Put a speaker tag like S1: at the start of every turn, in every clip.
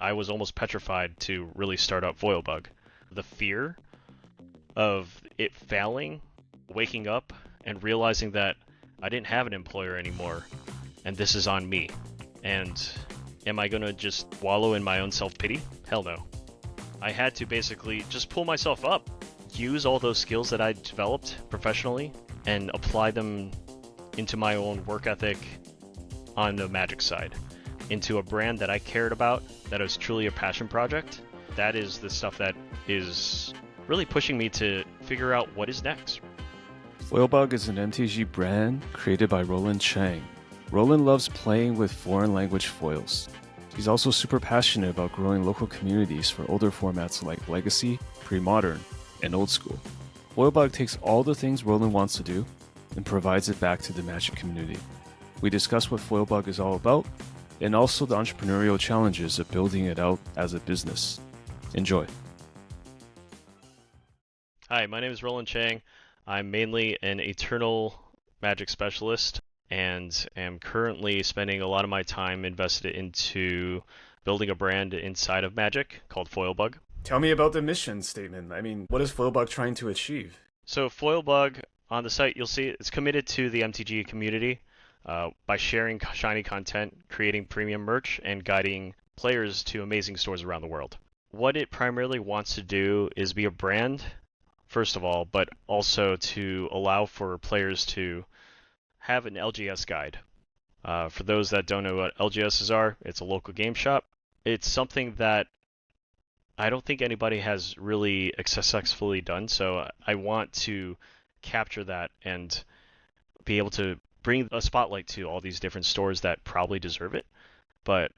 S1: I was almost petrified to really start up FOIL Bug. The fear of it failing, waking up, and realizing that I didn't have an employer anymore, and this is on me. And am I gonna just wallow in my own self-pity? Hell no. I had to basically just pull myself up, use all those skills that I developed professionally, and apply them into my own work ethic on the Magic side, into a brand that I cared about, that was truly a passion project. That is the stuff that is really pushing me to figure out what is next.
S2: FoilBug is an MTG brand created by Roland Chang. Roland loves playing with foreign language foils. He's also super passionate about growing local communities for older formats like Legacy, Pre-Modern, and Old School. FoilBug takes all the things Roland wants to do and provides it back to the Magic community. We discuss what FoilBug is all about and also the entrepreneurial challenges of building it out as a business. Enjoy.
S1: Hi, my name is Roland Chang. I'm mainly an Eternal Magic specialist and am currently spending a lot of my time invested into building a brand inside of Magic called FOIL Bug.
S2: Tell me about the mission statement. What is FoilBug trying to achieve?
S1: So FOIL Bug, on the site, you'll see it's committed to the MTG community by sharing shiny content, creating premium merch, and guiding players to amazing stores around the world. What it primarily wants to do is be a brand, first of all, but also to allow for players to have an LGS guide. For those that don't know what LGSs are, it's a local game shop. It's something that I don't think anybody has really successfully done, so I want to capture that and be able to bring a spotlight to all these different stores that probably deserve it, but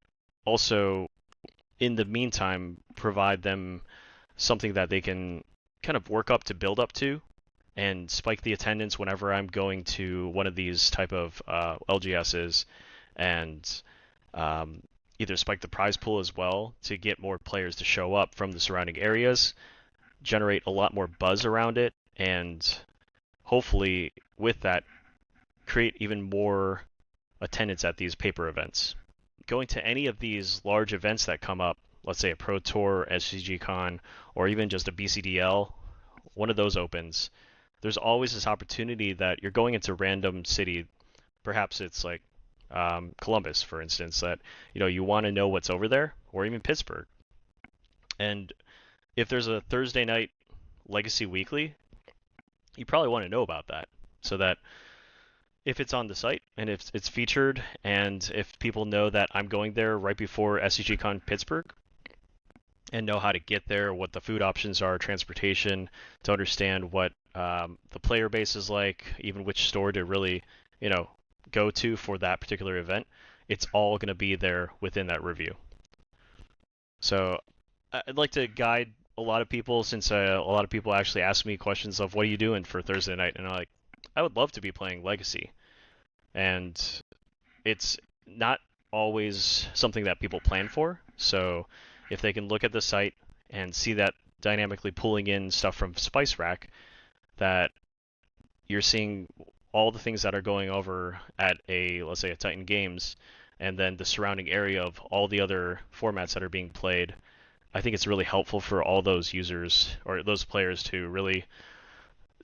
S1: also in the meantime provide them something that they can kind of work up to build up to and spike the attendance whenever I'm going to one of these type of LGSs, and either spike the prize pool as well to get more players to show up from the surrounding areas, generate a lot more buzz around it, and hopefully with that create even more attendance at these paper events. Going to any of these large events that come up, let's say a Pro Tour, SCGCon, or even just a BCDL, one of those opens, there's always this opportunity that you're going into a random city. Perhaps it's like Columbus, for instance, that you want to know what's over there, or even Pittsburgh. And if there's a Thursday night Legacy Weekly, you probably want to know about that, so that if it's on the site and if it's featured, and if people know that I'm going there right before SCGCon Pittsburgh and know how to get there, what the food options are, transportation, to understand what the player base is like, even which store to really, go to for that particular event, it's all going to be there within that review. So I'd like to guide a lot of people, since a lot of people actually ask me questions of what are you doing for Thursday night, and I'm like, I would love to be playing Legacy. And it's not always something that people plan for. So if they can look at the site and see that dynamically pulling in stuff from Spice Rack, that you're seeing all the things that are going over at let's say a Titan Games, and then the surrounding area of all the other formats that are being played, I think it's really helpful for all those users or those players to really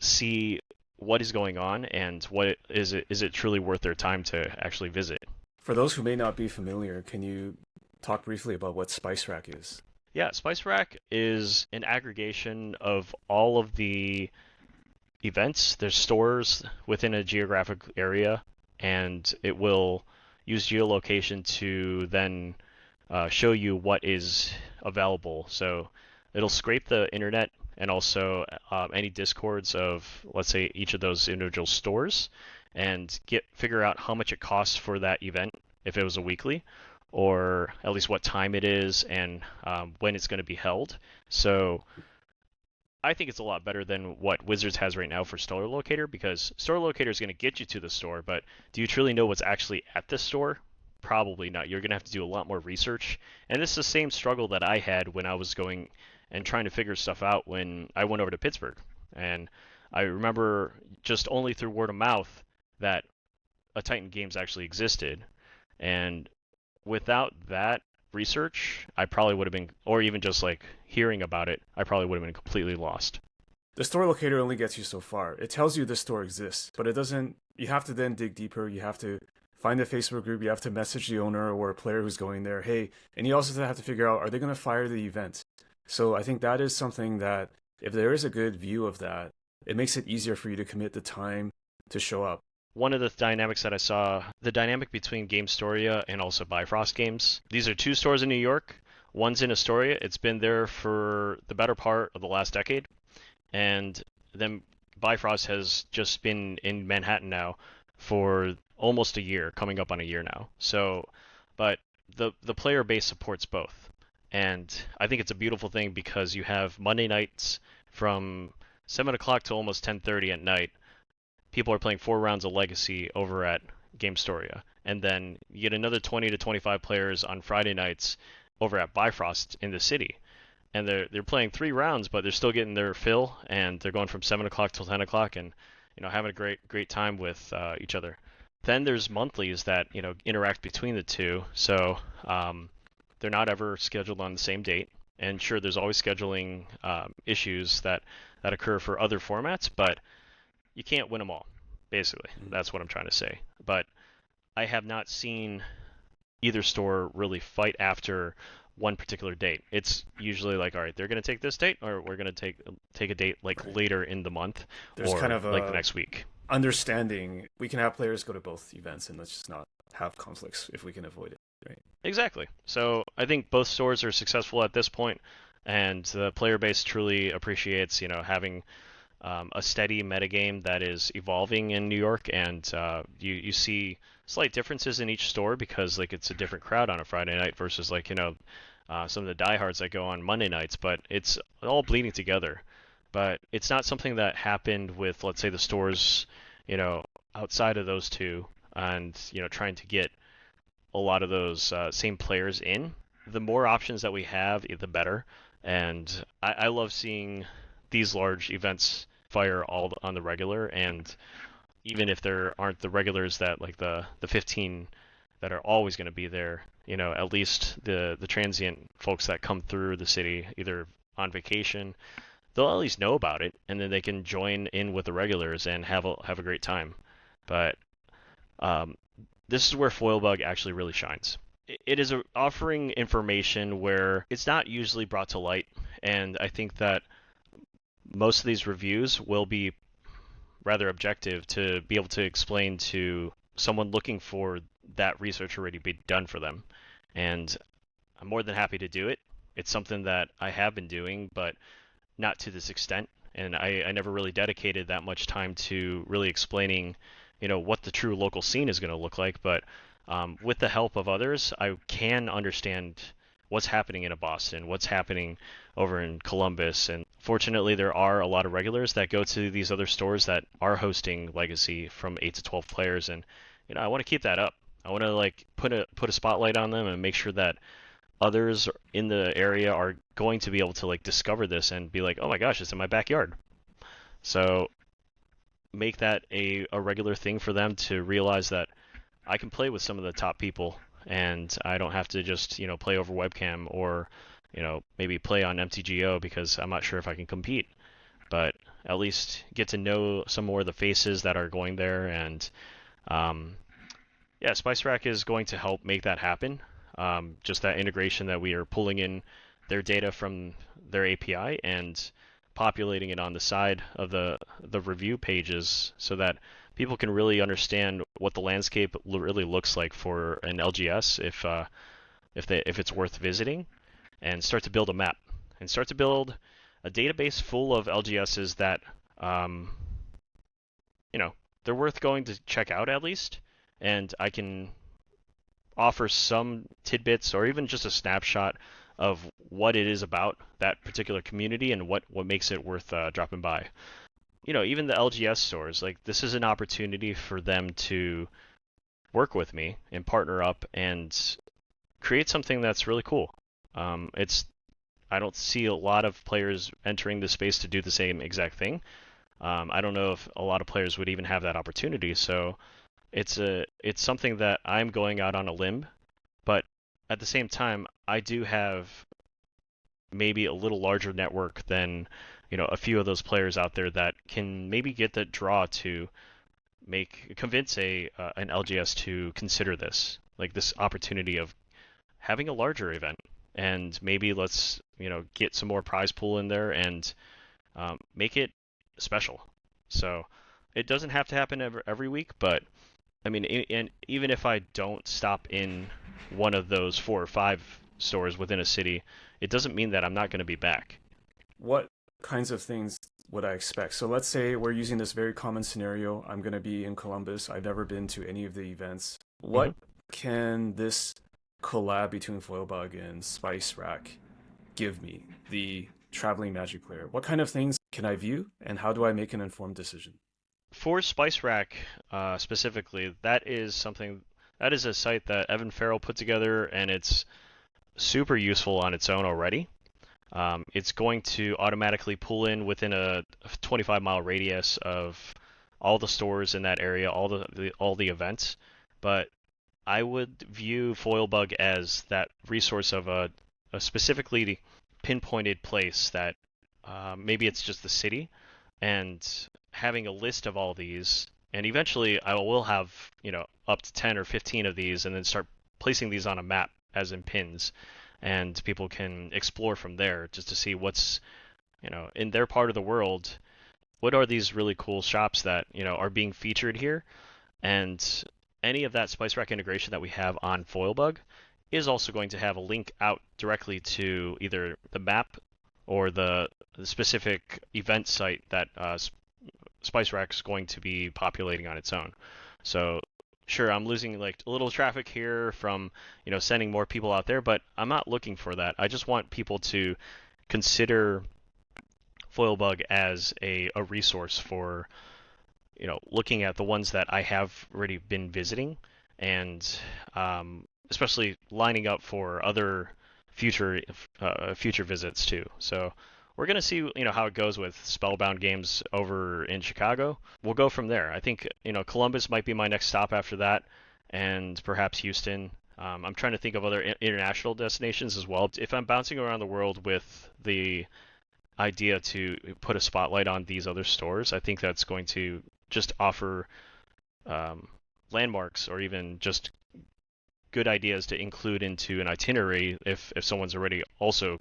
S1: see what is going on and is it truly worth their time to actually visit.
S2: For those who may not be familiar, can you talk briefly about what Spice Rack is?
S1: Yeah, Spice Rack is an aggregation of all of the events. There's stores within a geographic area, and it will use geolocation to then show you what is available. So it'll scrape the internet and also any discords of, let's say, each of those individual stores, and figure out how much it costs for that event, if it was a weekly, or at least what time it is and when it's going to be held. So I think it's a lot better than what Wizards has right now for Store Locator, because Store Locator is going to get you to the store, but do you truly know what's actually at the store? Probably not. You're going to have to do a lot more research. And it's the same struggle that I had when I was going and trying to figure stuff out when I went over to Pittsburgh. And I remember just only through word of mouth that a Titan Games actually existed. And without that research, I probably would have been, or even just like hearing about it, I probably would have been completely lost.
S2: The store locator only gets you so far. It tells you the store exists, but it doesn't. You have to then dig deeper. You have to find a Facebook group. You have to message the owner or a player who's going there. Hey, and you also have to figure out, are they going to fire the event? So I think that is something that if there is a good view of that, it makes it easier for you to commit the time to show up.
S1: One of the dynamics that I saw, the dynamic between Gamestoria and also Bifrost Games. These are two stores in New York. One's in Astoria. It's been there for the better part of the last decade. And then Bifrost has just been in Manhattan now for almost a year, coming up on a year now. So, but the player base supports both. And I think it's a beautiful thing because you have Monday nights from 7 o'clock to almost 10:30 at night. People are playing 4 rounds of Legacy over at Gamestoria. And then you get another 20 to 25 players on Friday nights over at Bifrost in the city. And they're playing 3 rounds, but they're still getting their fill, and they're going from 7 o'clock till 10 o'clock and, having a great time with each other. Then there's monthlies that, interact between the two. So they're not ever scheduled on the same date. And sure, there's always scheduling issues that occur for other formats, but you can't win them all, basically. That's what I'm trying to say. But I have not seen either store really fight after one particular date. It's usually like, all right, they're going to take this date, or we're going to take a date like later in the month,
S2: There's
S1: or
S2: kind of
S1: like the next week.
S2: Understanding we can have players go to both events, and let's just not have conflicts if we can avoid it. Right?
S1: Exactly. So I think both stores are successful at this point, and the player base truly appreciates, having a steady metagame that is evolving in New York, and you see slight differences in each store because like it's a different crowd on a Friday night versus like some of the diehards that go on Monday nights, but it's all bleeding together. But it's not something that happened with, let's say, the stores outside of those two, and trying to get a lot of those same players in. The more options that we have, the better. And I love seeing these large events fire all on the regular, and even if there aren't the regulars that like the 15 that are always going to be there, at least the transient folks that come through the city either on vacation, they'll at least know about it, and then they can join in with the regulars and have a great time. But this is where FOIL Bug actually really shines. It is offering information where it's not usually brought to light, and I think that most of these reviews will be rather objective to be able to explain to someone looking for that research already be done for them. And I'm more than happy to do it. It's something that I have been doing, but not to this extent. And I never really dedicated that much time to really explaining, what the true local scene is going to look like. But with the help of others, I can understand what's happening in Boston, what's happening over in Columbus. And fortunately, there are a lot of regulars that go to these other stores that are hosting Legacy from 8 to 12 players. And, I want to keep that up. I want to like put a spotlight on them and make sure that others in the area are going to be able to like discover this and be like, oh my gosh, it's in my backyard. So make that a regular thing for them to realize that I can play with some of the top people, and I don't have to just, play over webcam or, maybe play on MTGO because I'm not sure if I can compete. But at least get to know some more of the faces that are going there. And Spice Rack is going to help make that happen. Just that integration that we are pulling in their data from their API and populating it on the side of the review pages so that people can really understand what the landscape really looks like for an LGS if it's worth visiting, and start to build a map and start to build a database full of LGSs that they're worth going to check out at least, and I can offer some tidbits or even just a snapshot of what it is about that particular community and what makes it worth dropping by. Even the LGS stores, like this is an opportunity for them to work with me and partner up and create something that's really cool. I don't see a lot of players entering the space to do the same exact thing. I don't know if a lot of players would even have that opportunity. So it's something that I'm going out on a limb, but at the same time, I do have maybe a little larger network than a few of those players out there that can maybe get the draw to make convince a an LGS to consider this, like this opportunity of having a larger event, and maybe let's get some more prize pool in there and make it special. So it doesn't have to happen every week, but I mean, and even if I don't stop in one of those 4 or 5 stores within a city, it doesn't mean that I'm not going to be back.
S2: What kinds of things would I expect? So let's say we're using this very common scenario. I'm going to be in Columbus. I've never been to any of the events.
S1: Hmm.
S2: What can this collab between Foilbug and Spice Rack give me, the traveling Magic player? What kind of things can I view, and how do I make an informed decision?
S1: For Spice Rack specifically, that is a site that Evan Farrell put together, and it's super useful on its own already. It's going to automatically pull in within a 25-mile radius of all the stores in that area, all the events. But I would view FoilBug as that resource of a specifically pinpointed place that maybe it's just the city, and having a list of all these, and eventually I will have up to 10 or 15 of these, and then start placing these on a map as in pins, and people can explore from there just to see what's in their part of the world. What are these really cool shops that are being featured here? And any of that Spice Rack integration that we have on Foilbug is also going to have a link out directly to either the map or the specific event site that Spice Rack's going to be populating on its own. So sure, I'm losing like a little traffic here from sending more people out there, but I'm not looking for that. I just want people to consider Foilbug as a resource for looking at the ones that I have already been visiting, and especially lining up for other future future visits too. So we're gonna see how it goes with Spellbound games over in Chicago. We'll go from there. I think Columbus might be my next stop after that, and perhaps Houston. I'm trying to think of other international destinations as well. If I'm bouncing around the world with the idea to put a spotlight on these other stores, I think that's going to just offer um, landmarks or even just good ideas to include into an itinerary if someone's already also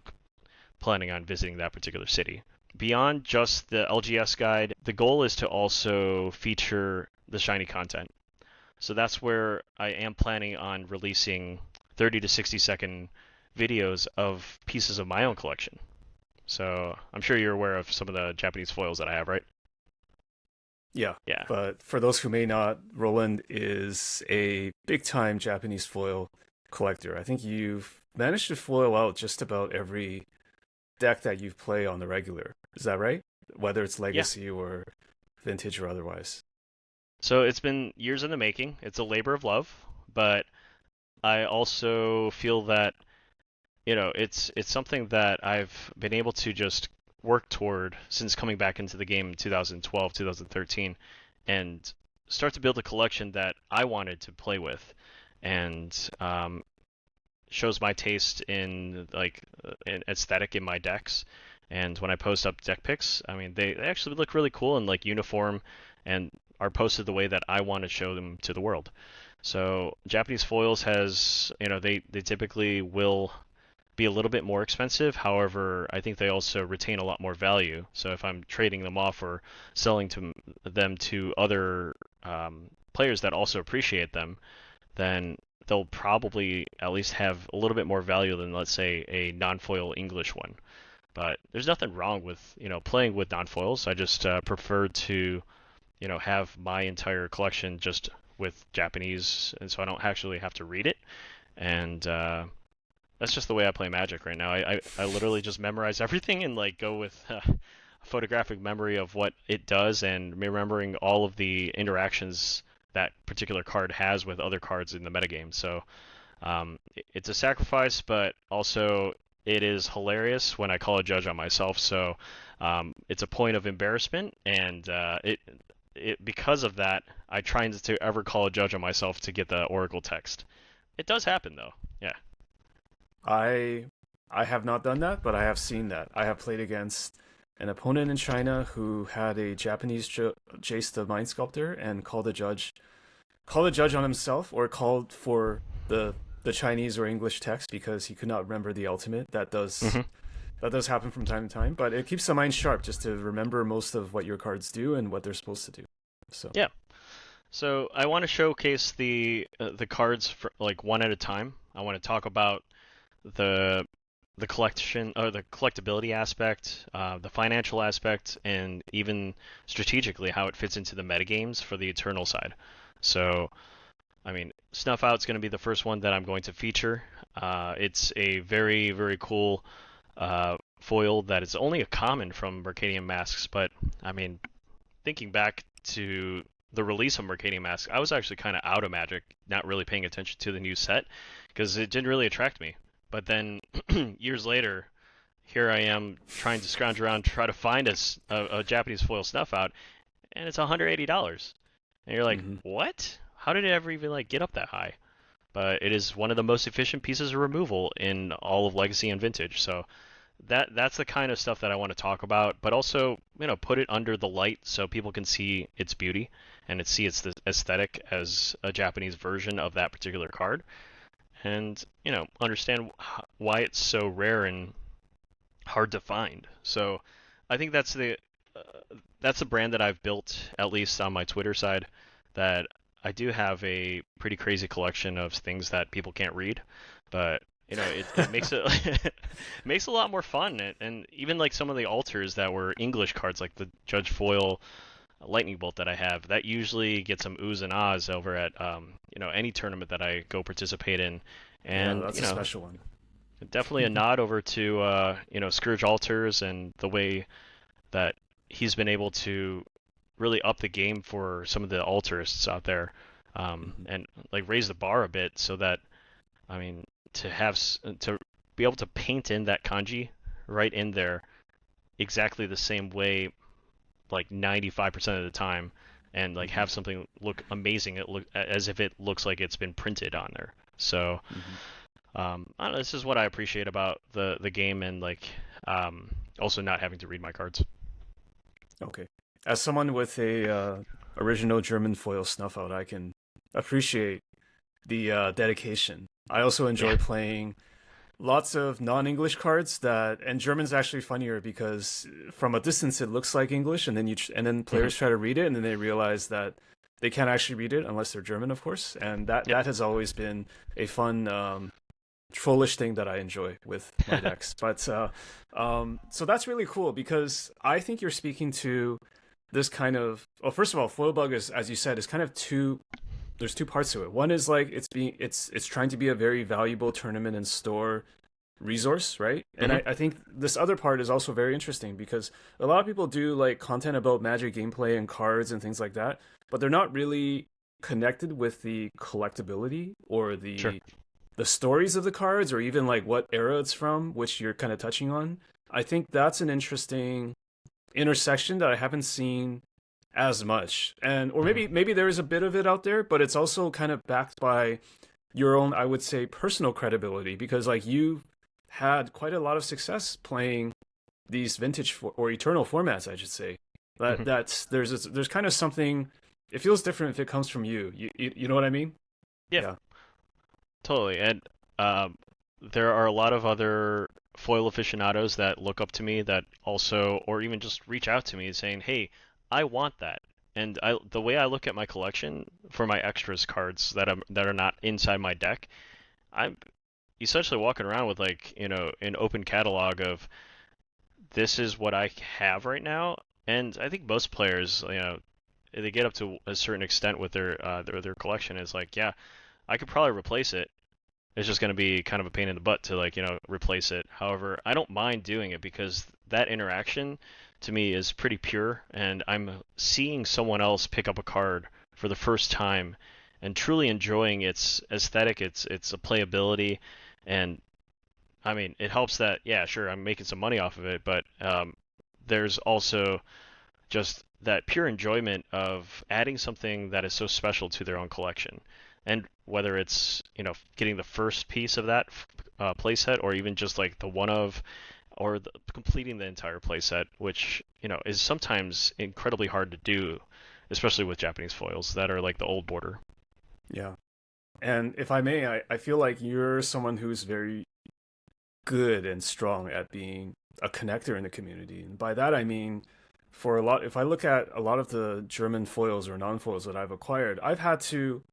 S1: planning on visiting that particular city. Beyond just the LGS guide, the goal is to also feature the shiny content. So that's where I am planning on releasing 30 to 60-second videos of pieces of my own collection. So I'm sure you're aware of some of the Japanese foils that I have, right?
S2: Yeah,
S1: Yeah.
S2: but for those who may not, Roland is a big time Japanese foil collector. I think you've managed to foil out just about every deck that you've played on the regular. Is that right? Whether it's
S1: Yeah.
S2: legacy or vintage or otherwise.
S1: So it's been years in the making. It's a labor of love, but I also feel that it's something that I've been able to just work toward since coming back into the game in 2012, 2013, and start to build a collection that I wanted to play with, and shows my taste in like an aesthetic in my decks. And when I post up deck pics, I mean they actually look really cool and like uniform, and are posted the way that I want to show them to the world. So Japanese foils has, they typically will be a little bit more expensive. However, I think they also retain a lot more value. So if I'm trading them off or selling to them to other players that also appreciate them, then they'll probably at least have a little bit more value than, let's say, a non-foil English one. But there's nothing wrong with playing with non-foils. I just prefer to have my entire collection just with Japanese, and so I don't actually have to read it. And that's just the way I play Magic right now. I literally just memorize everything and like go with photographic memory of what it does, and remembering all of the interactions that particular card has with other cards in the metagame. So it's a sacrifice, but also it is hilarious when I call a judge on myself. So it's a point of embarrassment, and because of that, I try not to ever call a judge on myself to get the Oracle text. It does happen though. Yeah.
S2: I I have not done that, but I have seen that. I have played against an opponent in China who had a Japanese Jace the Mind Sculptor and called a judge on himself or called for the Chinese or English text because he could not remember the ultimate.
S1: Hmm.
S2: That does happen from time to time, but it keeps the mind sharp just to remember most of what your cards do and what they're supposed to do. So,
S1: Yeah. So I want to showcase the cards for, like one at a time. I want to talk about the the collection or the collectability aspect, the financial aspect, and even strategically how it fits into the metagames for the Eternal side. So, I mean, Snuff Out's going to be the first one that I'm going to feature. It's a very, very cool foil that is only a common from Mercadian Masks, but I mean, thinking back to the release of Mercadian Masks, I was actually kind of out of Magic, not really paying attention to the new set because it didn't really attract me. But then years later, here I am trying to scrounge around, try to find a Japanese foil Snuff Out, and it's $180. And you're like,
S2: hmm
S1: what? How did it ever even like get up that high? But it is one of the most efficient pieces of removal in all of Legacy and Vintage. So that's the kind of stuff that I want to talk about, but also, put it under the light so people can see its beauty and see its aesthetic as a Japanese version of that particular card, and understand why it's so rare and hard to find. So I think that's the brand that I've built, at least on my Twitter side, that I do have a pretty crazy collection of things that people can't read, but it makes it makes it a lot more fun. And even like some of the alters that were English cards, like the Judge Foil Lightning Bolt that I have, that usually gets some oohs and ahs over at any tournament that I go participate in,
S2: yeah,
S1: and
S2: that's a special one.
S1: definitely a nod over to Scourge Altars and the way that he's been able to really up the game for some of the altarists out there,
S2: hmm
S1: and like raise the bar a bit so that, I mean, to be able to paint in that kanji right in there exactly the same way, like 95% of the time, and like
S2: hmm
S1: have something look amazing, it look as if it looks like it's been printed on there. So
S2: hmm
S1: I don't know, this is what I appreciate about the game, and like also not having to read my cards.
S2: Okay. As someone with a original German foil snuff out, I can appreciate the dedication. I also
S1: Yeah.
S2: enjoy playing lots of non-English cards and German's actually funnier because from a distance it looks like English, and and then
S1: Hmm.
S2: players try to read it, and then they realize that they can't actually read it unless they're German, of course, and
S1: Yep.
S2: that has always been a fun trollish thing that I enjoy with my decks. But so that's really cool because I think you're speaking to this kind of, well, first of all, foil bug is, as you said, is kind of two. There's two parts to it. One is like it's trying to be a very valuable tournament and store resource, right? And
S1: Hmm.
S2: I think this other part is also very interesting because a lot of people do like content about Magic gameplay and cards and things like that, but they're not really connected with the collectability or
S1: Sure.
S2: the stories of the cards or even like what era it's from, which you're kind of touching on. I think that's an interesting intersection that I haven't seen as much. And or
S1: Hmm.
S2: maybe there is a bit of it out there, but it's also kind of backed by your own, I would say, personal credibility because like you had quite a lot of success playing these or eternal formats, I should say.
S1: Hmm.
S2: There's kind of something. It feels different if it comes from you. You know what I mean?
S1: Yeah.
S2: Yeah.
S1: Totally. And there are a lot of other foil aficionados that look up to me that also, or even just reach out to me saying, "Hey, I want that." And the way I look at my collection for my extras cards that are not inside my deck, I'm essentially walking around with like, an open catalog of this is what I have right now. And I think most players, they get up to a certain extent with their collection. Is like, yeah, I could probably replace it. It's just going to be kind of a pain in the butt to like, replace it. However, I don't mind doing it because that interaction to me is pretty pure, and I'm seeing someone else pick up a card for the first time and truly enjoying its aesthetic, its playability, and I mean, it helps that, yeah, sure, I'm making some money off of it, but there's also just that pure enjoyment of adding something that is so special to their own collection. And whether it's getting the first piece of that playset, or even just like the one of, or completing the entire playset, which is sometimes incredibly hard to do, especially with Japanese foils that are like the old border.
S2: Yeah. And if I may, I feel like you're someone who's very good and strong at being a connector in the community. And by that I mean, for a lot, if I look at a lot of the German foils or non-foils that I've acquired, I've had to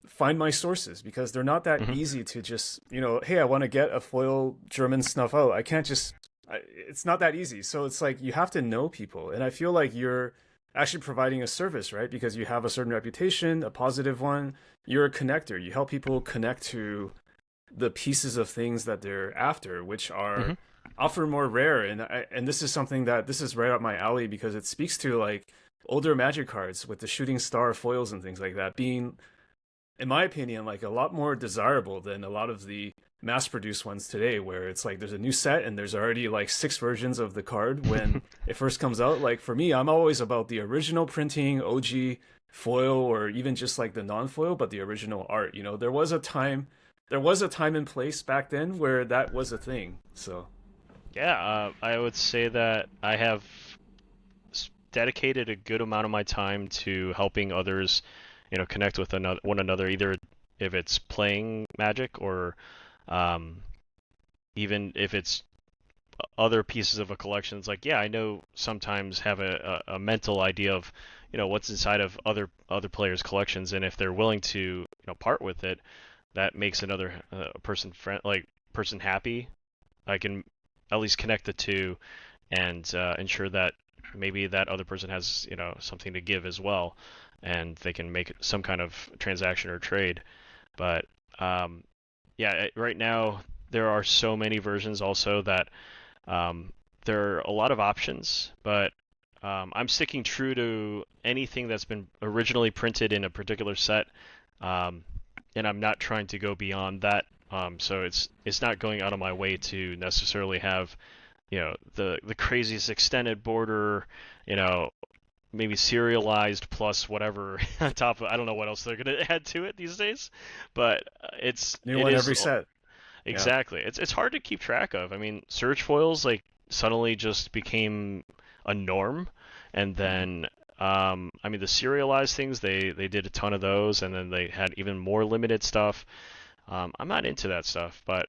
S2: find my sources because they're not that
S1: Hmm.
S2: easy to just, hey, I want to get a foil German snuff out. I can't just, it's not that easy. So it's like you have to know people. And I feel like you're actually providing a service, right? Because you have a certain reputation, a positive one. You're a connector. You help people connect to the pieces of things that they're after, which are
S1: Hmm.
S2: often more rare. And this is something that this is right up my alley because it speaks to like older Magic cards with the shooting star foils and things like that being, in my opinion, like a lot more desirable than a lot of the mass-produced ones today, where it's like there's a new set and there's already like 6 versions of the card when it first comes out. Like for me, I'm always about the original printing, OG foil, or even just like the non-foil, but the original art. There was a time and place back then where that was a thing. So
S1: Yeah, I would say that I have dedicated a good amount of my time to helping others, connect with one another, either if it's playing Magic, or um, even if it's other pieces of a collection. It's like, yeah, I know sometimes have a mental idea of, what's inside of other players' collections, and if they're willing to, part with it, that makes another person happy. I can at least connect the two and ensure that maybe that other person has something to give as well, and they can make some kind of transaction or trade. But yeah, right now there are so many versions also that um, there are a lot of options, but I'm sticking true to anything that's been originally printed in a particular set, um, and I'm not trying to go beyond that. So it's not going out of my way to necessarily have the craziest extended border, you know, maybe serialized plus whatever on top of. I don't know what else they're gonna add to it these days, but
S2: new
S1: it
S2: one
S1: is
S2: every set. Yeah.
S1: exactly. It's hard to keep track of. I mean, surge foils like suddenly just became a norm, and
S2: Mhm.
S1: then I mean the serialized things they did a ton of those, and then they had even more limited stuff. I'm not into that stuff, but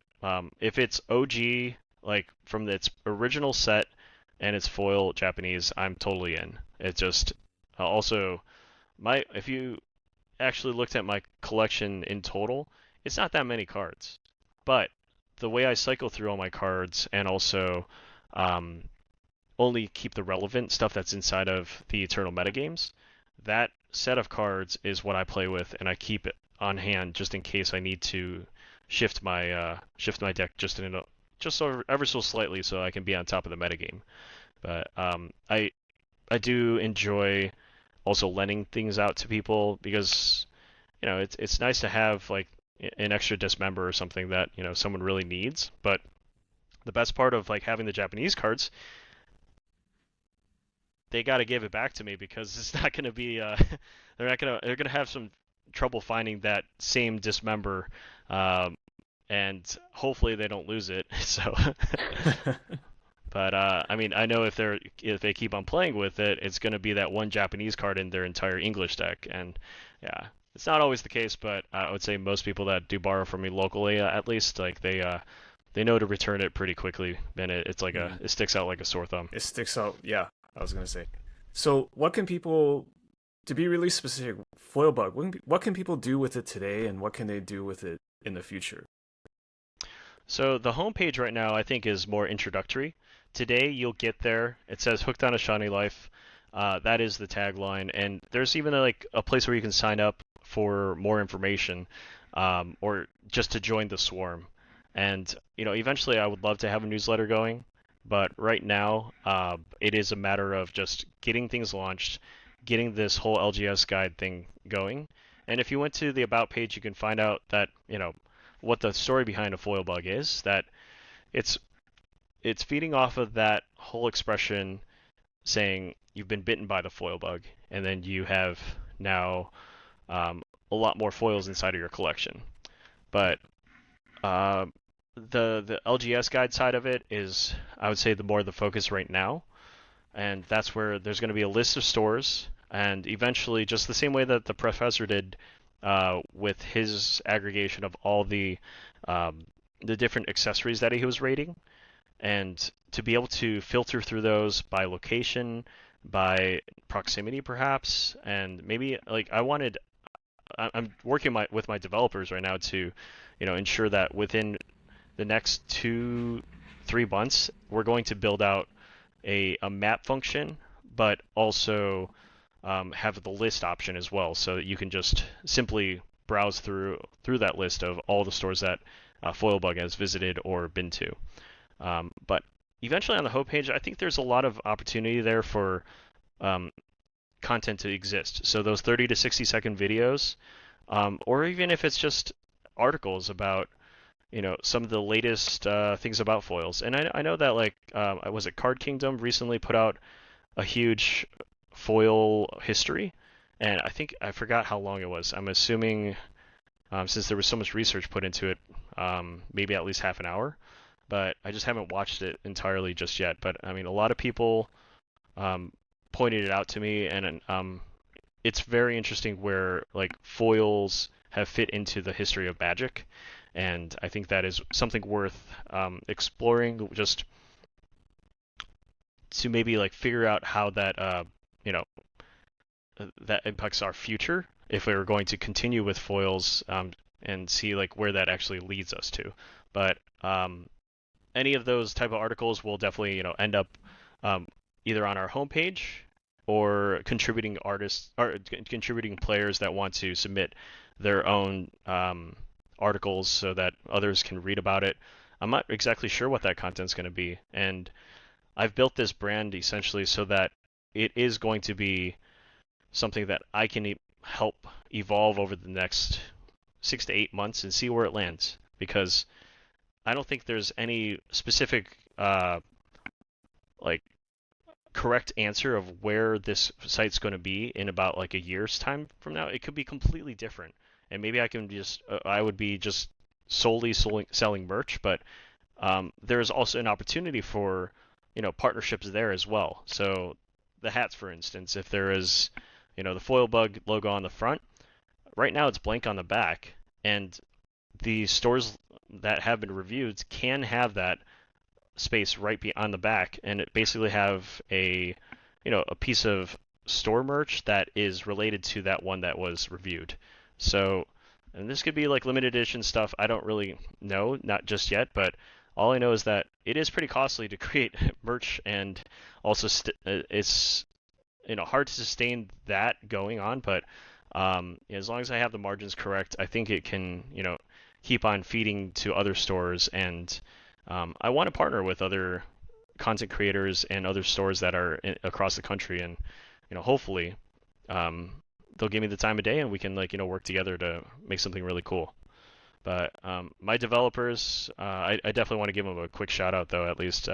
S1: if it's OG, like from its original set and its foil Japanese, I'm totally in. It just also my if you actually looked at my collection in total, it's not that many cards, but the way I cycle through all my cards and also um, only keep the relevant stuff that's inside of the Eternal metagames, that set of cards is what I play with, and I keep it on hand just in case I need to shift my deck just so ever so slightly so I can be on top of the metagame. But I do enjoy also lending things out to people because it's nice to have like an extra dismember or something that someone really needs. But the best part of like having the Japanese cards, they got to give it back to me because it's not going to be they're going to have some trouble finding that same dismember, um, and hopefully they don't lose it. So but I mean, I know if they keep on playing with it, it's going to be that one Japanese card in their entire English deck, and yeah, it's not always the case, but I would say most people that do borrow from me locally, at least, like they know to return it pretty quickly, and it's like
S2: Mhm.
S1: it sticks out like a sore thumb.
S2: It sticks out. Yeah, I was gonna say. So, what can people, to be really specific, foil bug? What can people do with it today, and what can they do with it in the future?
S1: So the homepage right now, I think, is more introductory. Today, you'll get there. It says "Hooked on a Shiny Life." That is the tagline, and there's even like a place where you can sign up for more information, or just to join the swarm. And eventually, I would love to have a newsletter going, but right now, it is a matter of just getting things launched, getting this whole LGS guide thing going. And if you went to the about page, you can find out that what the story behind a foil bug is. That it's it's feeding off of that whole expression saying you've been bitten by the foil bug, and then you have now a lot more foils inside of your collection. But uh, the LGS guide side of it is, I would say, the more the focus right now, and that's where there's going to be a list of stores, and eventually, just the same way that the professor did with his aggregation of all the different accessories that he was rating, and to be able to filter through those by location, by proximity, perhaps, and maybe like I'm working with my developers right now to, ensure that within the next 2-3 months, we're going to build out a map function, but also have the list option as well, so that you can just simply browse through that list of all the stores that FoilBug has visited or been to. But eventually on the homepage, I think there's a lot of opportunity there for um, content to exist. So those 30 to 60-second videos, or even if it's just articles about some of the latest things about foils. And I know that like was it Card Kingdom recently put out a huge foil history, and I forgot how long it was. I'm assuming since there was so much research put into it, maybe at least half an hour. But I just haven't watched it entirely just yet. But I mean, a lot of people pointed it out to me, and it's very interesting where like foils have fit into the history of Magic, and I think that is something worth exploring, just to maybe like figure out how that you know that impacts our future if we were going to continue with foils, and see like where that actually leads us to. But any of those type of articles will definitely end up either on our homepage or contributing artists or contributing players that want to submit their own articles so that others can read about it. I'm not exactly sure what that content's going to be, and I've built this brand essentially so that it is going to be something that I can help evolve over the next 6 to 8 months and see where it lands, because I don't think there's any specific like correct answer of where this site's going to be in about like a year's time from now. It could be completely different, and maybe I would be just solely selling merch, but there's also an opportunity for partnerships there as well. So the hats, for instance, if there is the Foil Bug logo on the front, right now it's blank on the back, and the stores that have been reviewed can have that space right on the back, and it basically have a piece of store merch that is related to that one that was reviewed. So, and this could be like limited edition stuff. I don't really know, not just yet, but all I know is that it is pretty costly to create merch, and also it's hard to sustain that going on. But as long as I have the margins correct, I think it can keep on feeding to other stores, and I want to partner with other content creators and other stores that are across the country, and hopefully they'll give me the time of day, and we can work together to make something really cool. But my developers, I definitely want to give them a quick shout out though, at least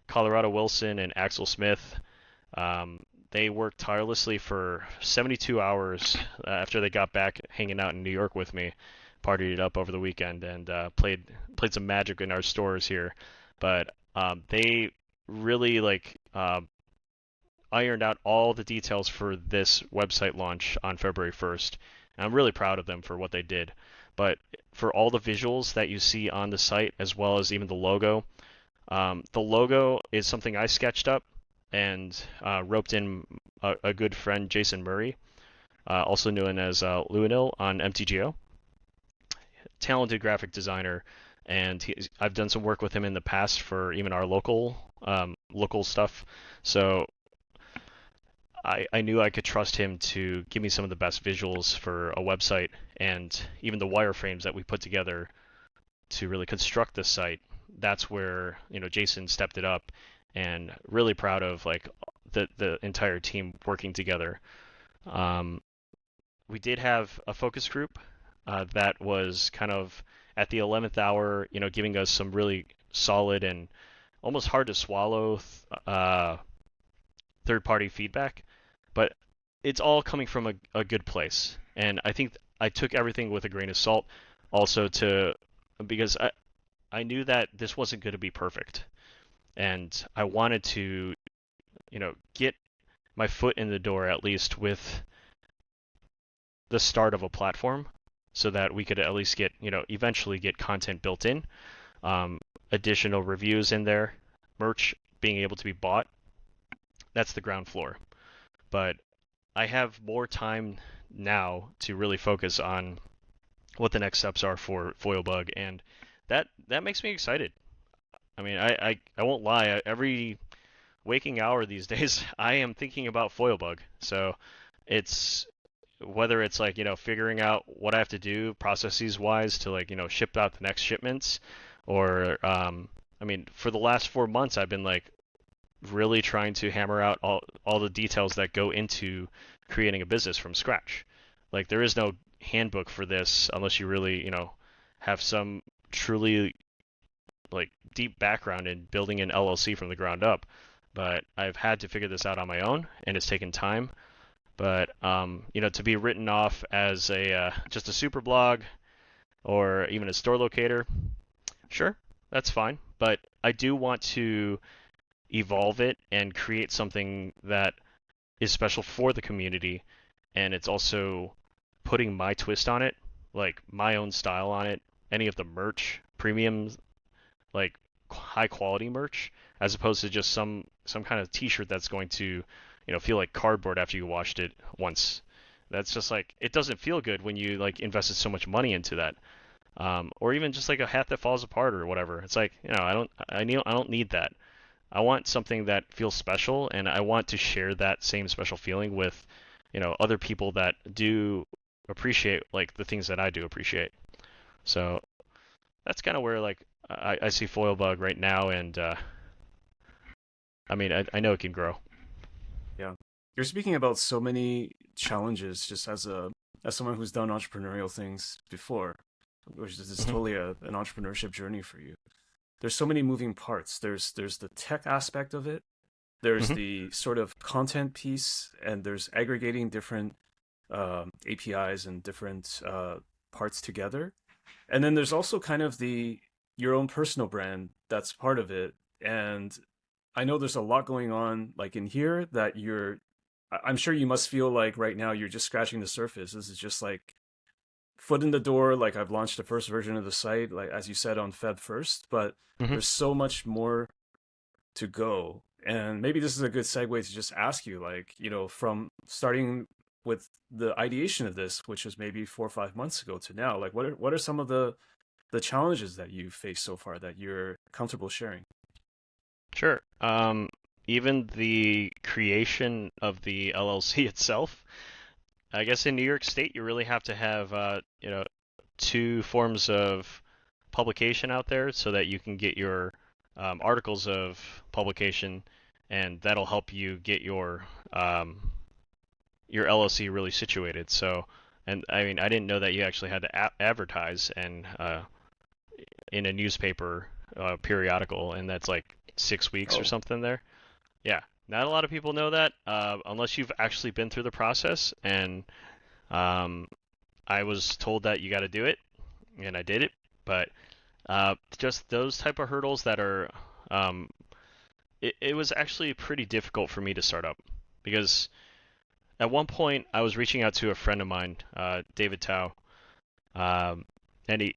S1: Colorado Wilson and Axel Smith. They worked tirelessly for 72 hours after they got back hanging out in New York with me, partied it up over the weekend, and played some Magic in our stores here. But they really ironed out all the details for this website launch on February 1st. And I'm really proud of them for what they did. But for all the visuals that you see on the site, as well as even the logo is something I sketched up and roped in a good friend, Jason Murray, also known as Luanil on MTGO. Talented graphic designer, and I've done some work with him in the past for even our local stuff. So I knew I could trust him to give me some of the best visuals for a website, and even the wireframes that we put together to really construct this site. That's where Jason stepped it up, and really proud of the entire team working together. We did have a focus group that was kind of at the 11th hour, giving us some really solid and almost hard to swallow third-party feedback, but it's all coming from a good place. And I think I took everything with a grain of salt. Also to because I knew that this wasn't going to be perfect, and I wanted to get my foot in the door at least with the start of a platform, so that we could at least get eventually get content built in, um, additional reviews in there, merch being able to be bought. That's the ground floor. But I have more time now to really focus on what the next steps are for FoilBug, and that makes me excited. I mean, I won't lie. Every waking hour these days, I am thinking about FoilBug. So it's whether it's like figuring out what I have to do processes wise to like ship out the next shipments, or I mean, for the last 4 months, I've been like really trying to hammer out all the details that go into creating a business from scratch. Like there is no handbook for this unless you really, have some truly like deep background in building an LLC from the ground up. But I've had to figure this out on my own, and it's taken time. But to be written off as a just a super blog or even a store locator, sure, that's fine. But I do want to evolve it and create something that is special for the community, and it's also putting my twist on it, like my own style on it. Any of the merch, premium, like high quality merch, as opposed to just some kind of T-shirt that's going to, feel like cardboard after you washed it once. That's just like it doesn't feel good when you like invested so much money into that. Or even just like a hat that falls apart or whatever. It's like I don't need that. I want something that feels special, and I want to share that same special feeling with, other people that do appreciate like the things that I do appreciate. So that's kind of where like I see FoilBug right now, and I mean I know it can grow.
S2: Yeah. You're speaking about so many challenges just as someone who's done entrepreneurial things before, which is
S1: Hmm.
S2: totally an entrepreneurship journey for you. There's so many moving parts. There's the tech aspect of it. There's
S1: Hmm.
S2: the sort of content piece, and there's aggregating different APIs and different parts together. And then there's also kind of the your own personal brand that's part of it. And I know there's a lot going on like in here that I'm sure you must feel like right now you're just scratching the surface. This is just like foot in the door. Like I've launched the first version of the site, like as you said on Feb 1st, but
S1: Hmm.
S2: there's so much more to go. And maybe this is a good segue to just ask you, like, from starting with the ideation of this, which was maybe 4 or 5 months ago to now, like what are some of the challenges that you've faced so far that you're comfortable sharing?
S1: Sure. Even the creation of the LLC itself, I guess in New York State, you really have to have, two forms of publication out there so that you can get your articles of publication, and that'll help you get your LLC really situated. So, and I mean, I didn't know that you actually had to advertise and in a newspaper periodical, and that's like 6 weeks or
S2: Oh,
S1: something there. Yeah, not a lot of people know that unless you've actually been through the process. And um, I was told that you got to do it, and I did it. But just those type of hurdles that are, um, it was actually pretty difficult for me to start up because at one point I was reaching out to a friend of mine, David Tao, um, and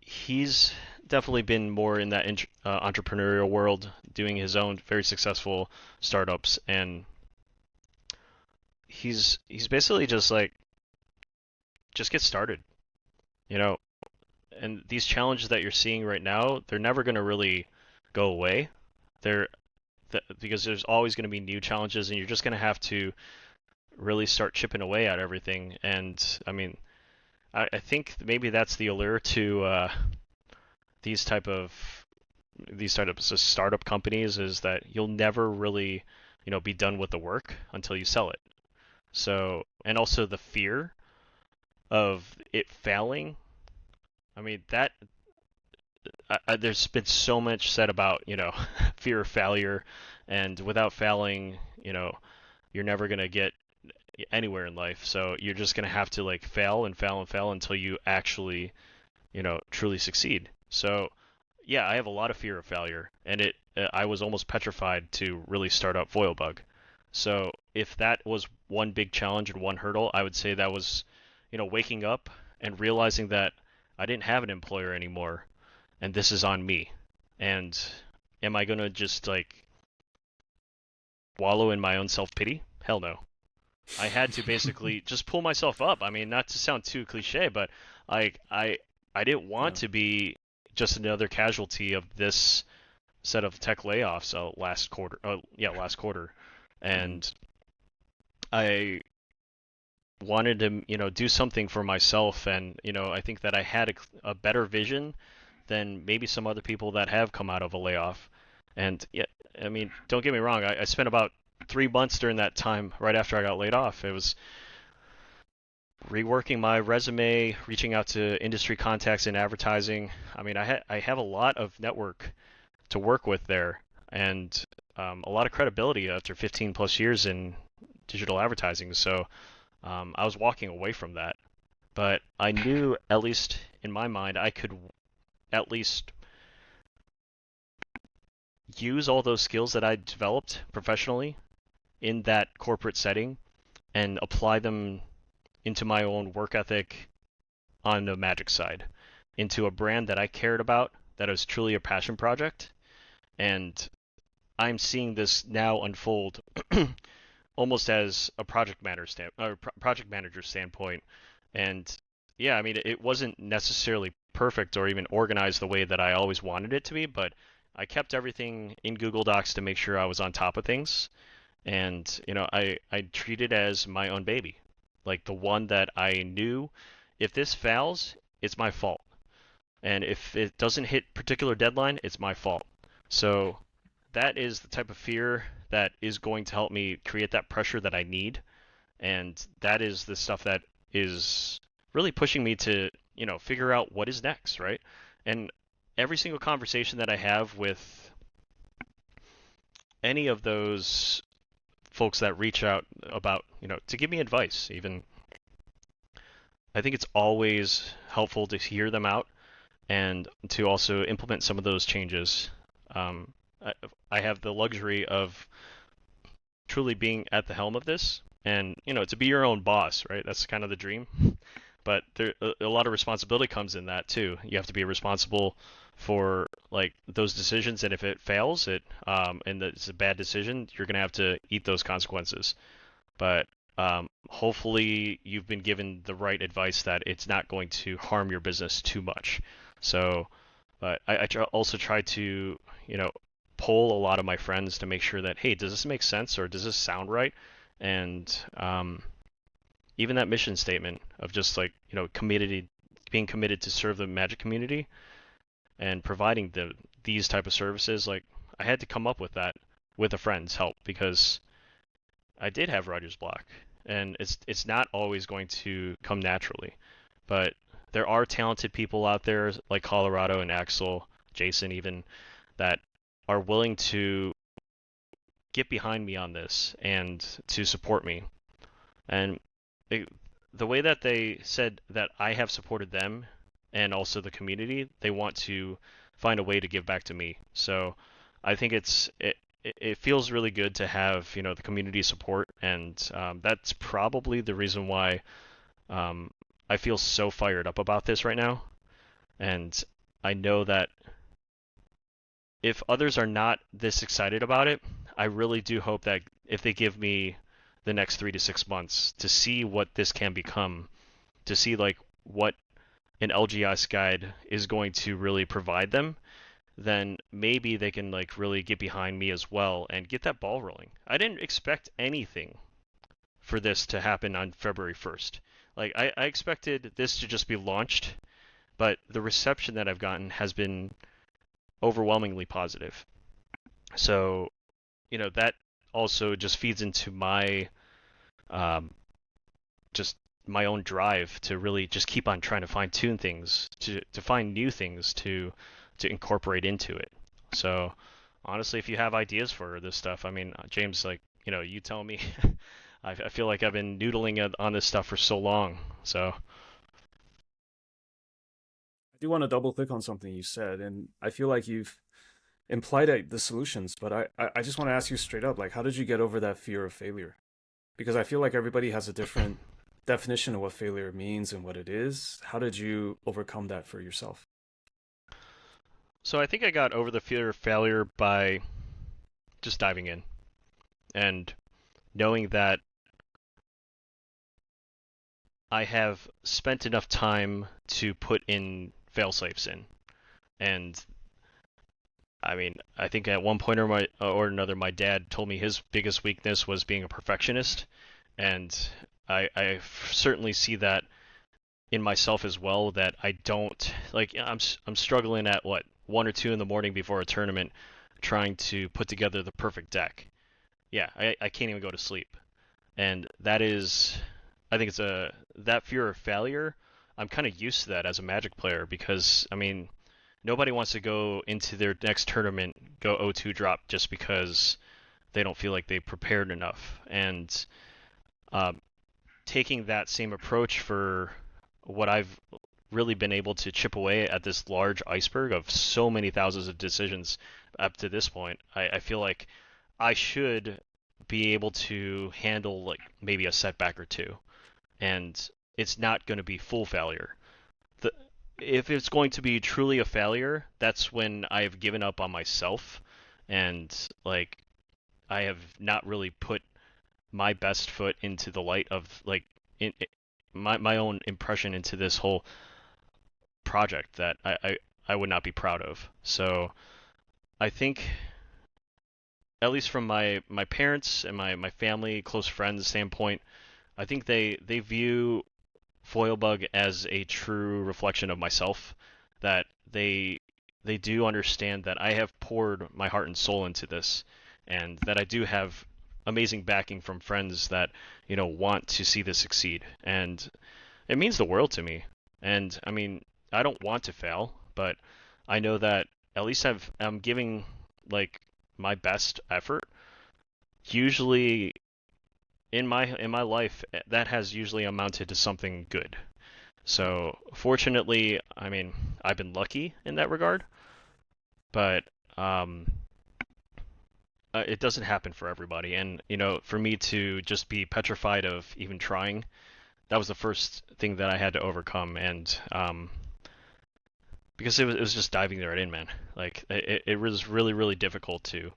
S1: he's definitely been more in that entrepreneurial world, doing his own very successful startups, and he's basically just like just get started, you know. And these challenges that you're seeing right now, they're never going to really go away. They're because there's always going to be new challenges, and you're just going to have to really start chipping away at everything. And I mean, I think maybe that's the allure to these type of these startups, startup companies, is that you'll never really, be done with the work until you sell it. So, and also the fear of it failing. I mean, there's been so much said about, fear of failure, and without failing, you're never gonna get, anywhere in life. So you're just gonna have to like fail and fail and fail until you actually, truly succeed. So yeah, I have a lot of fear of failure, and I was almost petrified to really start up FOIL Bug. So if that was one big challenge and one hurdle, I would say that was, waking up and realizing that I didn't have an employer anymore, and this is on me. And am I gonna just like wallow in my own self-pity? Hell no. I had to basically just pull myself up. I mean, not to sound too cliche, but like I didn't want
S2: Yeah.
S1: to be just another casualty of this set of tech layoffs last quarter. Yeah, last quarter,
S2: Mm.
S1: and I wanted to do something for myself, and I think that I had a better vision than maybe some other people that have come out of a layoff. And yeah, I mean, don't get me wrong. I spent about 3 months during that time right after I got laid off. It was reworking my resume, reaching out to industry contacts in advertising. I mean, I have a lot of network to work with there, and a lot of credibility after 15 plus years in digital advertising. So I was walking away from that, but I knew, at least in my mind, I could at least use all those skills that I developed professionally in that corporate setting and apply them into my own work ethic on the magic side, into a brand that I cared about, that was truly a passion project. And I'm seeing this now unfold almost as a project manager standpoint. And yeah, I mean, it wasn't necessarily perfect or even organized the way that I always wanted it to be, but I kept everything in Google Docs to make sure I was on top of things. And I treat it as my own baby, like the one that I knew if this fails, it's my fault, and if it doesn't hit particular deadline, it's my fault. So that is the type of fear that is going to help me create that pressure that I need, and that is the stuff that is really pushing me to figure out what is next, right? And every single conversation that I have with any of those folks that reach out about to give me advice, even, I think it's always helpful to hear them out and to also implement some of those changes. um, I, I have the luxury of truly being at the helm of this, and to be your own boss, right? That's kind of the dream. But there a lot of responsibility comes in that too. You have to be responsible for like those decisions, and if it fails, and it's a bad decision, you're gonna have to eat those consequences. But hopefully you've been given the right advice that it's not going to harm your business too much. So, but also try to, poll a lot of my friends to make sure that, hey, does this make sense or does this sound right? And even that mission statement of just like, being committed to serve the Magic community and providing these type of services, like I had to come up with that with a friend's help because I did have writer's block, and it's not always going to come naturally. But there are talented people out there like Colorado and Axel, Jason even, that are willing to get behind me on this and to support me. And the way that they said that I have supported them and also the community, they want to find a way to give back to me. So I think it feels really good to have the community support, and that's probably the reason why I feel so fired up about this right now. And I know that if others are not this excited about it, I really do hope that if they give me the next 3 to 6 months to see what this can become, to see like what an LGS guide is going to really provide them, then maybe they can like really get behind me as well and get that ball rolling. I didn't expect anything for this to happen on February 1st. Like I expected this to just be launched, but the reception that I've gotten has been overwhelmingly positive. So, that also just feeds into my um, just my own drive to really just keep on trying to fine tune things, to find new things to incorporate into it. So honestly, if you have ideas for this stuff, I mean, James, like, you tell me. I feel like I've been noodling on this stuff for so long. So
S2: I do want to double click on something you said, and I feel like you've implied the solutions, but I just want to ask you straight up, like, how did you get over that fear of failure? Because I feel like everybody has a different definition of what failure means and what it is. How did you overcome that for yourself?
S1: I think I got over the fear of failure by just diving in and knowing that I have spent enough time to put in fail safes in. And I mean, I think at one point or another, my dad told me his biggest weakness was being a perfectionist, and I certainly see that in myself as well. That I don't like. I'm struggling at what 1 or 2 in the morning before a tournament, trying to put together the perfect deck. Yeah, I can't even go to sleep, and that is, I think it's a that fear of failure. I'm kind of used to that as a Magic player because I mean nobody wants to go into their next tournament go 0-2 drop just because they don't feel like they prepared enough. And uh, taking that same approach for what I've really been able to chip away at this large iceberg of so many thousands of decisions up to this point, I feel like I should be able to handle like maybe a setback or two, and it's not going to be full failure. The, if it's going to be truly a failure, that's when I've given up on myself and like I have not really put my best foot into the light of like my own impression into this whole project that I would not be proud of. So I think at least from my parents and my family, close friends standpoint, I think they view Foilbug as a true reflection of myself, that they do understand that I have poured my heart and soul into this, and that I do have amazing backing from friends that want to see this succeed, and it means the world to me. And I mean, I don't want to fail, but I know that at least I'm giving like my best effort. Usually in my life, that has usually amounted to something good. So fortunately, I mean, I've been lucky in that regard, but um, it doesn't happen for everybody. And for me to just be petrified of even trying, that was the first thing that I had to overcome. And because it was just diving right in, man. Like it was really really difficult to,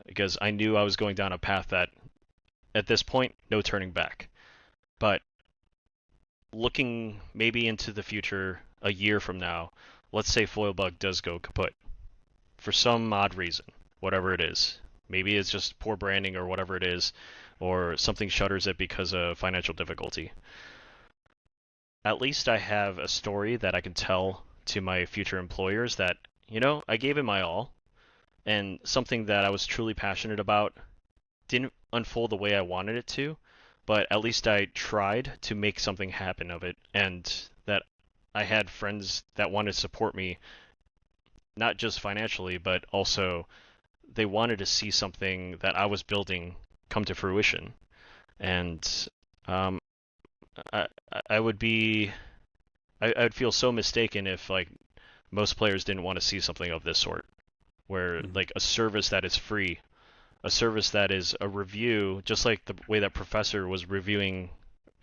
S1: because I knew I was going down a path that at this point no turning back. But looking maybe into the future, a year from now, let's say Foilbug does go kaput for some odd reason, whatever it is. Maybe it's just poor branding or whatever it is, or something shutters it because of financial difficulty. At least I have a story that I can tell to my future employers that, I gave it my all, and something that I was truly passionate about didn't unfold the way I wanted it to, but at least I tried to make something happen of it, and that I had friends that wanted to support me, not just financially, but also they wanted to see something that I was building come to fruition. And um, I, I would be, I would feel so mistaken if like most players didn't want to see something of this sort, where
S2: Mhm.
S1: like a service that is free, a service that is a review, just like the way that Professor was reviewing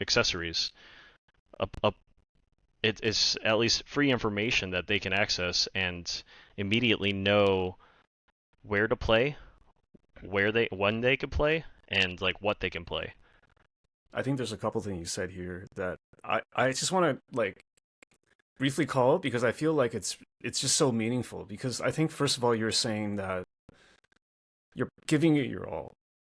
S1: accessories. A it is at least free information that they can access and immediately know where to play, when they could play, and like what they can play.
S2: I think there's a couple things you said here that I just want to like briefly call out because I feel like it's just so meaningful because I think first of all you're saying that you're giving it your all.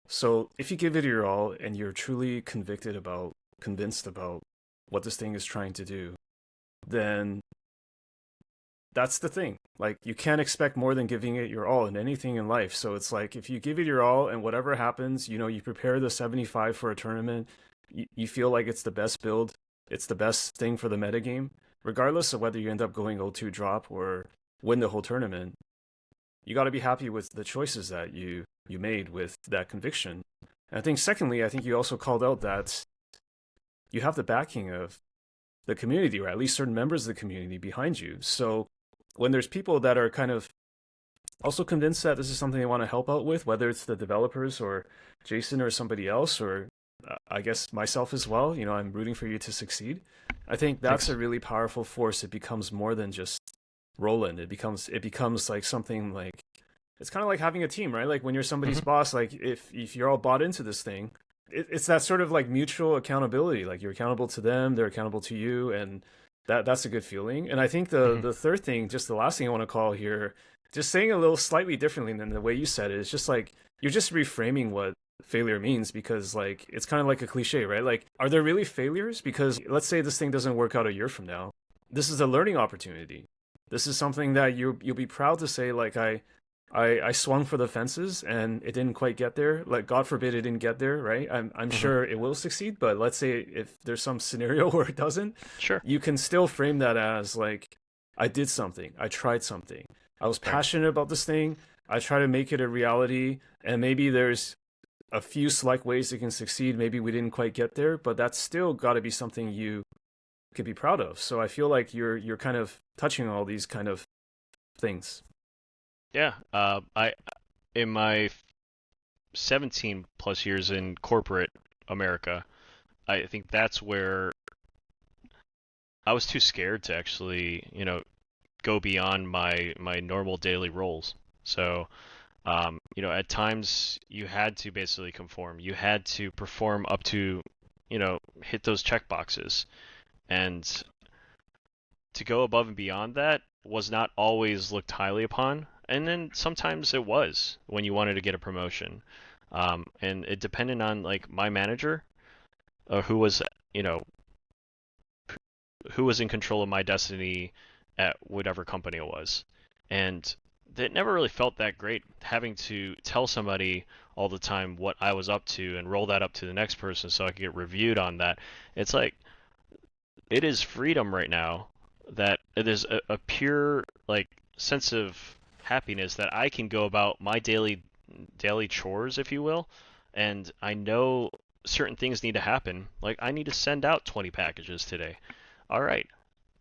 S2: So if you give it your all and you're truly convinced about what this thing is trying to do, then that's the thing. Like you can't expect more than giving it your all in anything in life. So it's like if you give it your all and whatever happens, you prepare the 75 for a tournament, you feel like it's the best build, it's the best thing for the metagame, regardless of whether you end up going 0-2 drop or win the whole tournament. You got to be happy with the choices that you made with that conviction. And I think secondly, I think you also called out that you have the backing of the community, or at least certain members of the community behind you. So when there's people that are kind of also convinced that this is something they want to help out with, whether it's the developers or Jason or somebody else, or I guess myself as well, I'm rooting for you to succeed. I think that's
S1: Thanks.
S2: a really powerful force. It becomes more than just Roland. It becomes like something like it's kind of like having a team, right? Like when you're somebody's
S1: Hmm.
S2: boss, like if you're all bought into this thing, it's that sort of like mutual accountability. Like you're accountable to them, they're accountable to you, and that's a good feeling. And I think the
S1: Hmm.
S2: the third thing, just the last thing I want to call here, just saying a little slightly differently than the way you said it, is just like you're just reframing what failure means, because like it's kind of like a cliche, right? Like, are there really failures? Because let's say this thing doesn't work out a year from now. This is a learning opportunity. This is something that you'll be proud to say, like I swung for the fences and it didn't quite get there. Like God forbid it didn't get there, right? I'm
S1: Hmm.
S2: sure it will succeed, but let's say if there's some scenario where it doesn't,
S1: Sure.
S2: you can still frame that as like I did something, I tried something, I was
S1: Right.
S2: passionate about this thing, I try to make it a reality, and maybe there's a few select ways it can succeed. Maybe we didn't quite get there, but that's still got to be something you could be proud of. So I feel like you're kind of touching on all these kind of things.
S1: Yeah. I in my 17 plus years in corporate America, I think that's where I was too scared to actually, go beyond my normal daily roles. So, at times you had to basically conform. You had to perform up to, hit those check boxes. And to go above and beyond that was not always looked highly upon. And then sometimes it was when you wanted to get a promotion. And it depended on like my manager, who was, you know, who was in control of my destiny at whatever company it was. And it never really felt that great having to tell somebody all the time what I was up to and roll that up to the next person so I could get reviewed on that. It's like it is freedom right now that it is a pure like sense of happiness that I can go about my daily chores, if you will, and I know certain things need to happen. Like I need to send out 20 packages today. All right.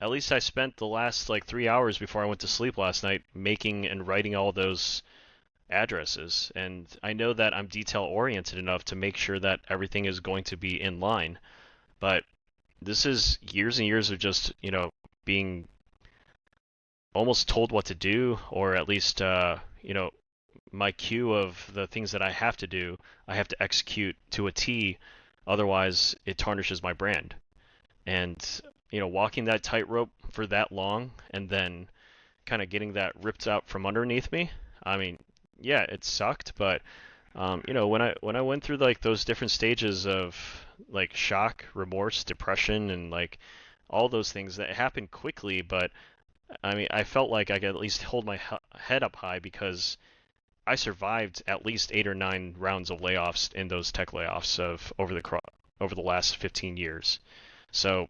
S1: At least I spent the last like 3 hours before I went to sleep last night making and writing all those addresses. And I know that I'm detail oriented enough to make sure that everything is going to be in line. But this is years and years of just, being almost told what to do, or at least, my queue of the things that I have to do, I have to execute to a T. Otherwise, it tarnishes my brand. And, walking that tightrope for that long and then kind of getting that ripped out from underneath me, I mean, yeah, it sucked, but when I went through like those different stages of like shock, remorse, depression, and like all those things that happened quickly, but I mean, I felt like I could at least hold my head up high because I survived at least 8 or 9 rounds of layoffs in those tech layoffs of over the last 15 years. So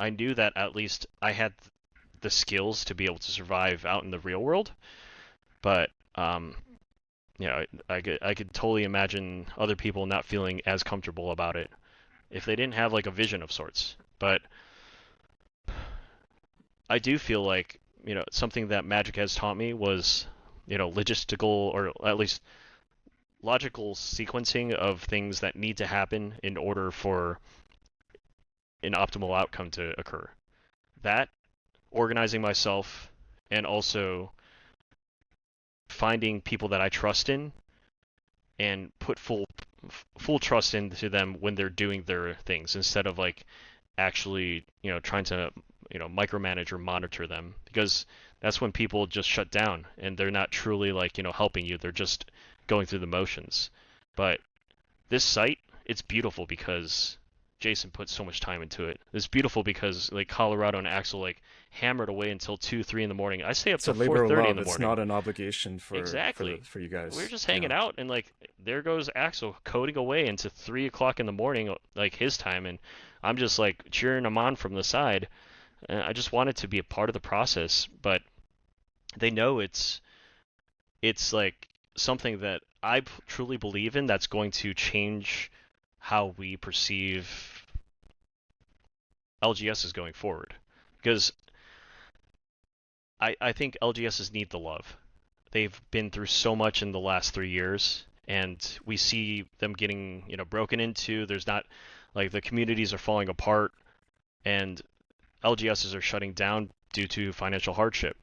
S1: I knew that at least I had the skills to be able to survive out in the real world, but I could totally imagine other people not feeling as comfortable about it if they didn't have like a vision of sorts. But I do feel like, something that Magic has taught me was, logistical or at least logical sequencing of things that need to happen in order for an optimal outcome to occur. That, organizing myself, and also finding people that I trust in and put full trust into them when they're doing their things instead of like actually, trying to, micromanage or monitor them, because that's when people just shut down and they're not truly like, helping you. They're just going through the motions. But this site, it's beautiful because Jason put so much time into it. It's beautiful because like Colorado and Axel like hammered away until 2, 3 in the morning. I stay up
S2: It's a
S1: till
S2: labor of
S1: 4:30 in
S2: love.
S1: the
S2: It's
S1: morning.
S2: not an obligation
S1: Exactly.
S2: for you
S1: We're
S2: guys.
S1: just
S2: Yeah.
S1: hanging out, and like there goes Axel coding away into 3 o'clock in the morning, like his time, and I'm just like cheering him on from the side. And I just wanted to be a part of the process, but they know it's like something that truly believe in that's going to change how we perceive LGSs going forward. Because I think LGSs need the love. They've been through so much in the last 3 years, and we see them getting, broken into. There's not like the communities are falling apart, and LGSs are shutting down due to financial hardship.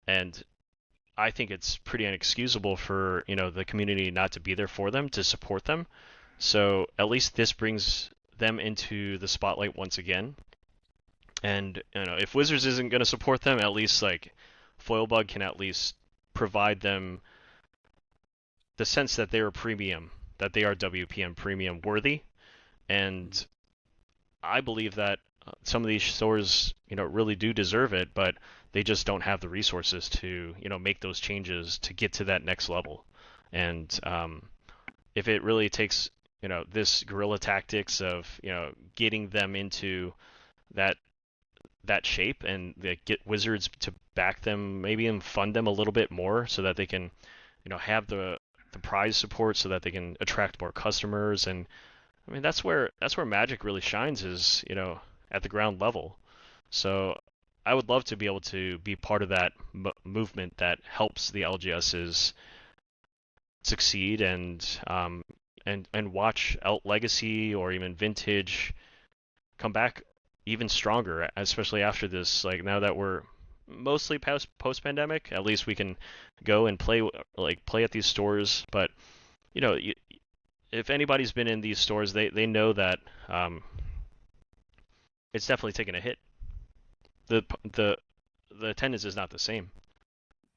S1: And I think it's pretty inexcusable for, the community not to be there for them, to support them. So at least this brings them into the spotlight once again. And if Wizards isn't going to support them, at least like Foilbug can at least provide them the sense that they are premium, that they are WPM premium worthy. And I believe that some of these stores, really do deserve it, but they just don't have the resources to, make those changes to get to that next level. And if it really takes, this guerrilla tactics of, getting them into that shape and get Wizards to back them, maybe and fund them a little bit more so that they can, have the prize support so that they can attract more customers. And I mean that's where Magic really shines is, at the ground level. So I would love to be able to be part of that movement that helps the LGSs succeed and watch Legacy or even Vintage come back even stronger, especially after this. Like now that we're mostly post pandemic, at least we can go and play at these stores. But if anybody's been in these stores, they know that it's definitely taken a hit. The attendance is not the same.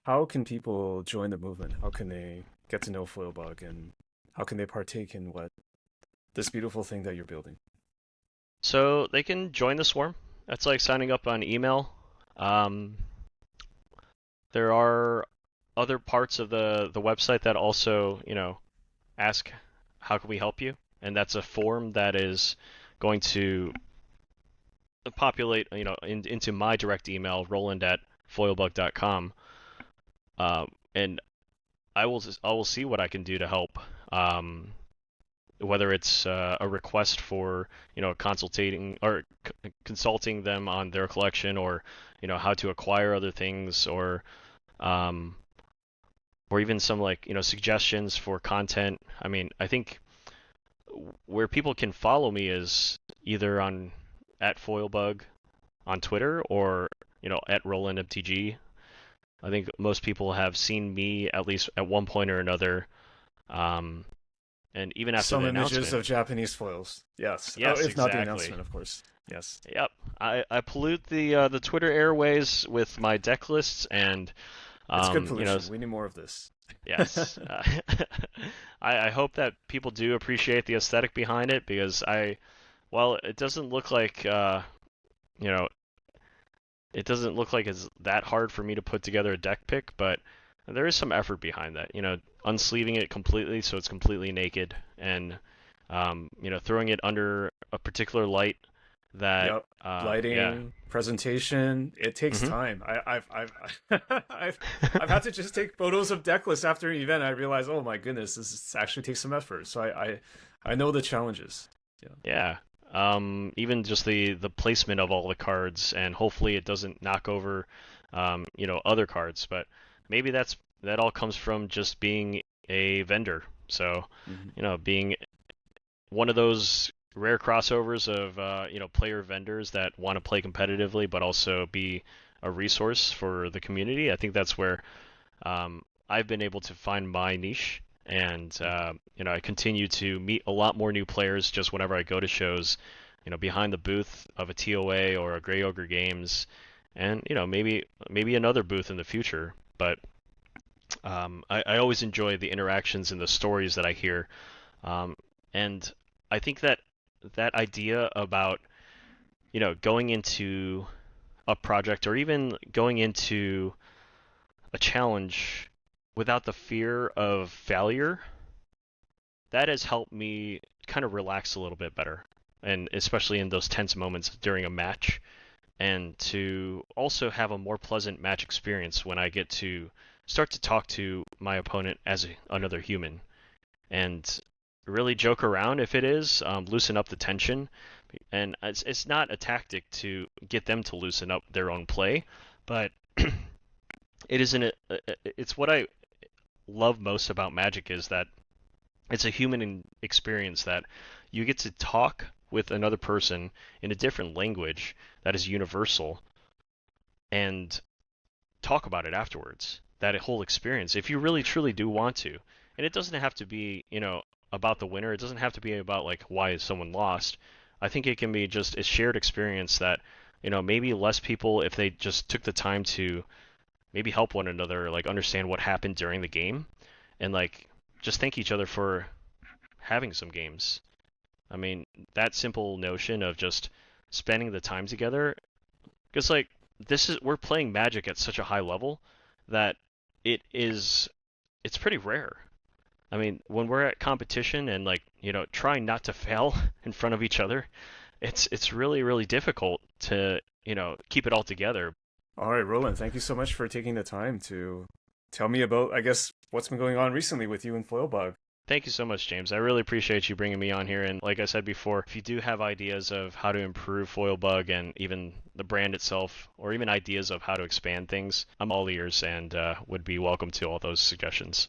S2: How can people join the movement? How can they get to know Foilbug, and how can they partake in what this beautiful thing that you're building?
S1: So they can join the swarm. That's like signing up on email. Um, there are other parts of the website that also, ask how can we help you, and that's a form that is going to populate, into my direct email, roland@foilbug.com, and I will see what I can do to help. Whether it's a request for, consulting or consulting them on their collection, or how to acquire other things, um, or even some like suggestions for content. I mean, I think where people can follow me is either on @foilbug on Twitter, or @RolandMTG. I think most people have seen me at least at one point or another. And even after
S2: Some
S1: the
S2: images
S1: announcement.
S2: of Japanese foils. Yes.
S1: Yes,
S2: If not the
S1: exactly.
S2: announcement, of course. Yes.
S1: Yep. I pollute the Twitter airways with my deck lists, and
S2: It's good
S1: you know,
S2: pollution. We need more of this.
S1: yes. I hope that people do appreciate the aesthetic behind it, because well, it doesn't look like you know, it doesn't look like it's that hard for me to put together a deck pick, but there is some effort behind that. Unsleeving it completely so it's completely naked, and throwing it under a particular light that
S2: Yep.
S1: yeah.
S2: Lighting, presentation. It takes
S1: Hmm.
S2: time. I've had to just take photos of deck lists after an event. I realized, oh my goodness, actually takes some effort. So I know the challenges.
S1: Yeah. Even just the placement of all the cards, and hopefully it doesn't knock over other cards. But maybe that all comes from just being a vendor. So,
S2: Mm-hmm.
S1: being one of those rare crossovers of player vendors that want to play competitively but also be a resource for the community. I think that's where I've been able to find my niche, and I continue to meet a lot more new players just whenever I go to shows, behind the booth of a TOA or a Grey Ogre Games, and maybe another booth in the future. But I always enjoy the interactions and the stories that I hear, and I think that idea about going into a project, or even going into a challenge without the fear of failure, that has helped me kind of relax a little bit better, and especially in those tense moments during a match, and to also have a more pleasant match experience when I get to start to talk to my opponent as another human and really joke around if it is, loosen up the tension. And it's not a tactic to get them to loosen up their own play, but it isn't. It's what I love most about Magic is that it's a human experience that you get to talk with another person in a different language that is universal and talk about it afterwards. That whole experience, if you really truly do want to. And it doesn't have to be, about the winner. It doesn't have to be about like why someone lost. I think it can be just a shared experience that, maybe less people, if they just took the time to maybe help one another, like understand what happened during the game and like just thank each other for having some games. I mean, that simple notion of just spending the time together, because like we're playing Magic at such a high level that it's pretty rare. I mean, when we're at competition and like, trying not to fail in front of each other, it's really really difficult to, keep it all together.
S2: All right, Roland, thank you so much for taking the time to tell me about, I guess, what's been going on recently with you and FoilBug.
S1: Thank you so much, James. I really appreciate you bringing me on here. And like I said before, if you do have ideas of how to improve FoilBug and even the brand itself, or even ideas of how to expand things, I'm all ears and would be welcome to all those suggestions.